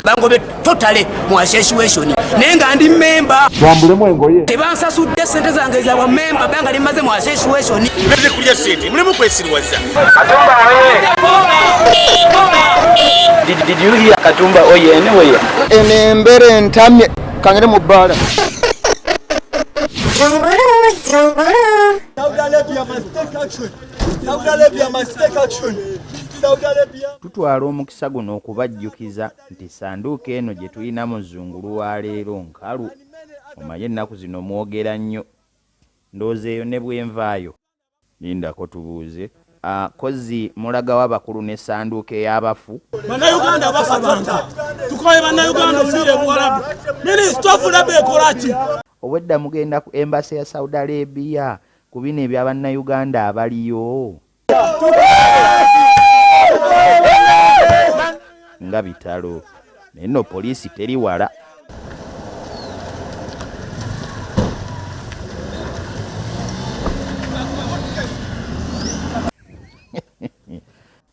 bangobe totale mu association nenga ndi member wambulemu engoye tebansasudde sente zange za wa member banga limaze mu association neze kulya sente mulemu kwesirwaza. Did you hear Katumba oye anyway? Embeera entamye kangere mu bbala. Tutwala omukisa guno okubajjukiza nti sanduuko eno gye tulina mu Zungulu wa leero nkalu. Omanye ennaku zino mwogera nnyo. Ndowooza eyo ne bwenvaayo. Lindako tubuuze. Kozi mulaga w'abakulu ne sanduuko ey'abafu. Bannayuganda bafa bantu. Tukoye bannayuganda ofiire Luwabu. Minisita of Labour ekola ki? Obwedda mugenda ku embassy ya Saudi Arabia ku bino ebya bannayuganda abaliyo. Nga bitalo. Neno poliisi teri wala.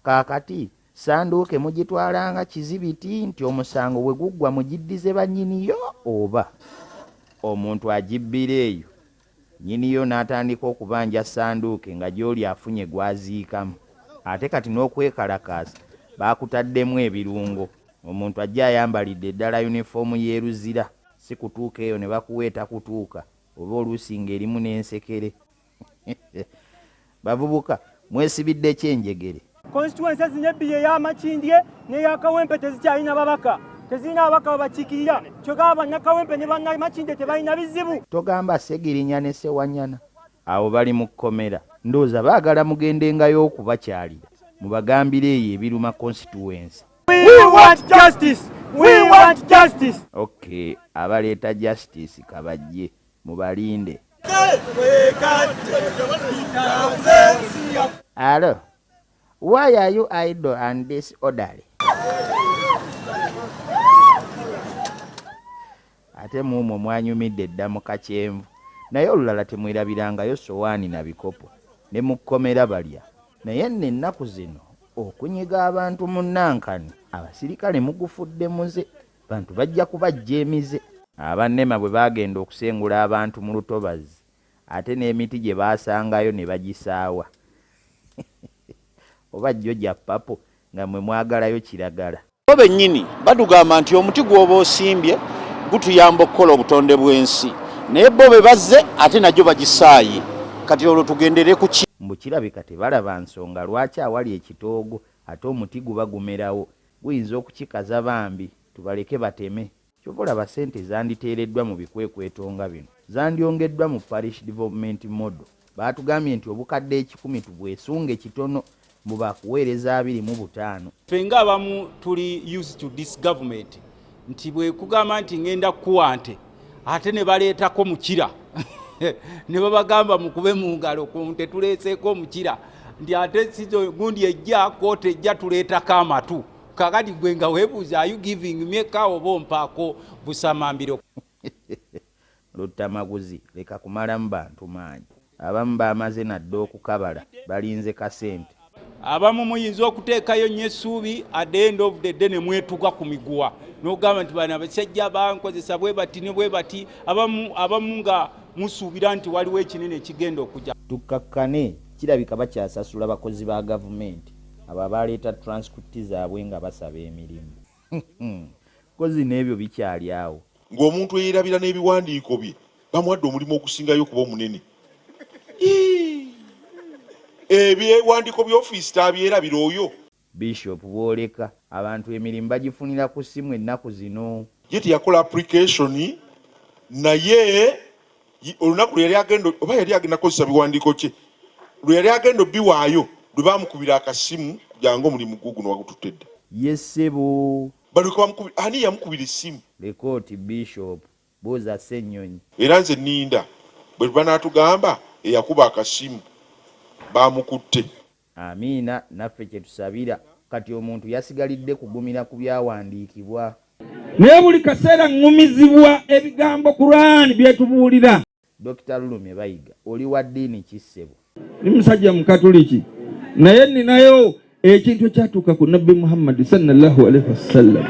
Kakati sanduuke mugitwalanga kizibiti nti omusango bwe guggwa mugiddize bannyiniyo oba omuntu agibbira eyo nnyiniyo n'atandika okubanja sanduuke nga gy'oli afunye gwaziikamu ate kati n'okwekalakaasa baakutaddemu ebirungo omuntu ajja ayambalidde eddala yunifoomu y'eruzira si kutuuka eyo ne bakuweeta kutuuka oba oluusi ng'erimu n'ensekere. Bavubuka mwesibidde ekyenjegere. Constituency zinyebbiye y'amakindye n'eyakawempe tezikyalina babaka. Tezina abaka babakiikirira. Kyokka bannakawempe ne bannamakindye tebalina bizibu. Togamba Segirinya ne Sewanyana. Abo bali mu kkomera. Ndowooza baagala mugendengayo okubakyalira. Mubagambire eyo ebiruma constituency. We want justice. We want justice. Okay, abaleeta justice kabajje mubalinde. Hello. Why are you idle and disorderly? Ate muumwo mwanyumidde dda mu kakyenvu. Naye olulala temwerabirangayo sowaani na bikopo. Ne mukkomera balya. Naye nno ennaku zino okunyiga abantu mu Nankani abasirikale mugufudde muze. Bantu bajja kubajja emize. Abannema bwe baagenda okusengula abantu mu lutobazi. Ate n'emiti gye baasangayo ne bagisaawa. Oba jjo gya papo nga mwe mwagalayo kiragala. Bo bennyini badugamba nti omuti gw'oba osimbye gutuyamba okukola obutonde bw'ensi. Naye bo be bazze ate najjo bagisaaye. Kati olwo tugendere ku ki? Mbukirabika tebalaba nsonga lwaki awali ekitoogo ate omuti guba gumerawo. Guyinza okukikaza bambi tubaleke bateme. Kyova olaba ssente zanditeereddwa mu bikwekwetonga bino. Zandyongeddwa mu parish development model. Baatugambye nti obukadde 10 tubwesunge kitono mu bakuweereza 25. Fenga abamu tuli used to this government nti bwe kugamba nti ngenda kuwa nte ate ne baleetako mukira ne babagamba mukube mu ngalo ku nte tuleeseeko mukira ndi ate sizo gundi ejja kote ejja tuleetako amatu kakati gwe nga weebuuza are you giving me a cow oba ompaako busamambiro. Lutamaguzi leka kumalamu bantu maanyi. Abamu baamaze nadde okukabala balinze kasente. Abamu muyinza okuteekayo nnyo essuubi at the end of the day ne mwetuga ku miguwa n'ogamba nti bano abasajja bankozesa bwe bati ne bwe bati abamu nga musuubira nti waliwo ekinene ekigenda okujja. Tukkakkane kirabika bakyasasula bakozi ba gavumenti abo abaleeta transcript zaabwe nga basaba emirimu. Kozi n'ebyo bikyali awo. Ng'omuntu eyerabira n'ebiwandiiko bye bamuwadde omulimu okusingayo kuba omunene. Ebyewandiiko by'ofiisi tabyerabira oyo. Bishop bwoleka abantu emirimu bagifunira ku ssimu ennaku zino. Ye teyakola application naye olunaku lwe yali agenda oba yali agenda kozesa biwandiiko kye lwe yali agenda biwaayo lwe bamukubira akasimu jangu omulimu guguno wagututedde. Yesebo. Balyoka bamukubira ani yamukubira essimu. Lekooti Bishop Boza Ssennyonyi. Era nze nninda bwe banaatugamba eyakuba akasimu bamukutte. Amiina naffe kye tusabira kati omuntu yasigalidde kugumira ku byawandiikibwa. Naye buli kaseera ngumizibwa ebigambo Qur'an byetubuulira. Dr. Lulumye Bayiga oli wa ddiini ki ssebo? Ni musajja mukatuliki. Naye ninayo ekintu ekyatuuka ku Nabbi Muhammad sallallahu alaihi wasallam.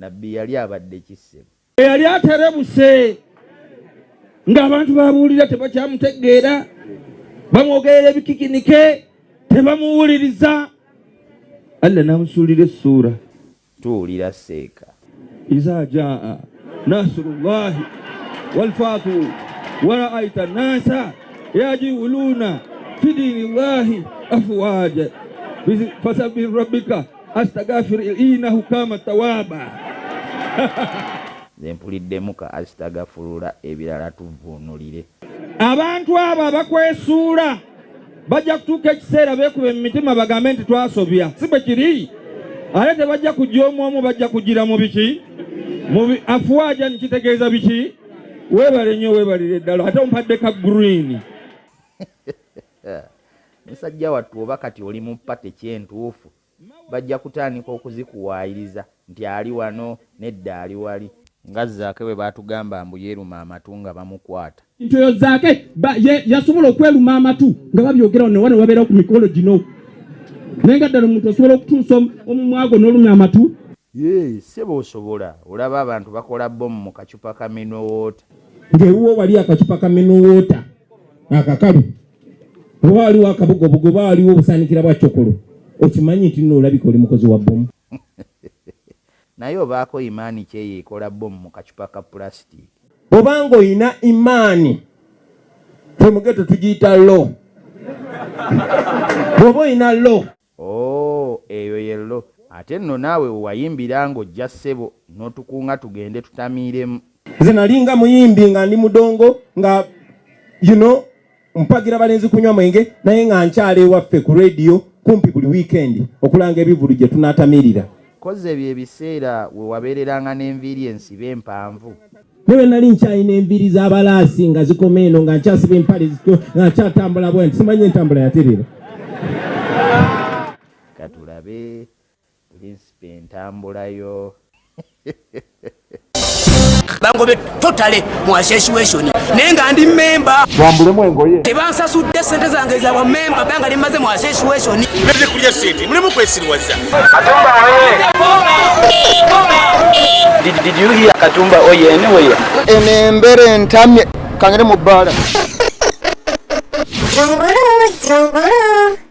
nabbi yali abadde kisebo yali aterebuse ng'abantu babuulira tebakyamutegeera bamwogerera ebikikinike tebamuwuliriza Allah namusuulira essuura tuwulira seeka iza jaa nasrullahi walfatu waraaita nnasa yajiuluna fi dinillahi afwaja fasabbih rabbika astaghfir innahu kana tawwaba. Zempuliddemu ka astagafurula ebirala tuvvuunulire. Abantu abo abakwesuula bajja kutuuka ekiseera beekube mu mitima bagambe nti twasobya si bwe kiri ate tebajja kujja omu bajja kugira mu biki mu afuwaja nikitegeeza biki weebale nnyo weebalire eddala ate ompadde ka green. Musajja wattu oba kati oli mu pate kyentuufu bajja kutandika okuzikuwaayiriza nti ali wano nedda ali wali nga Zaake bwe baatugamba mbu yeeruma amatu nga bamukwata. Ntoyo Zaake yasobola okweruma amatu nga babyogera wano wabeera ku mikolo gino naye nga ddala omuntu osobola okutuusa omumwago n'olumya amatu. Sebo osobola olaba abantu bakola bbomu mu kacupa ka mineral water ng'ewuwo wali akacupa ka mineral water akakalu oba waliwo akabugobugo oba waliwo obusaanikira bwa ccokkolo okimanyi nti nno olabika oli mukozi wa bbomu. naye obaako imaani kyeyo ekola bbomu mu kacupa ka pulasitiki. Obanga oyina imaani femugeto tugiyita lo bw'oba oyina lo eyo ye lo ate nno naawe wewayimbira ng'ojja ssebo n'otukunga tugende tutamiiremu. nze nali nga muyimbi nga ndi mudongo nga mpagira balenzi kunywa mwenge naye nga nkyala ewaffe ku radio kumpi buli weekend okulanga ebivulu gye tunaatamirira. Koze ebyo ebiseera we wabeereranga n'enviiri ensibe empanvu. Newe nali nkyalina enviiri z'abalaasi nga zikoma eno nga nkyasiba empale nga nkyatambula bwe nti simanyi entambula yaterera. Katulabe prinsipe entambula yo. bangobe totale mu association naye nga ndi memba wambulemu engoye tebansasudde sente zange za memba banga limaze mu association meze kulya sente mulemu kwesirwaza. Did you hear Katumba oye anyway? Embeera entamye kangere mu bbaala. Zungulu.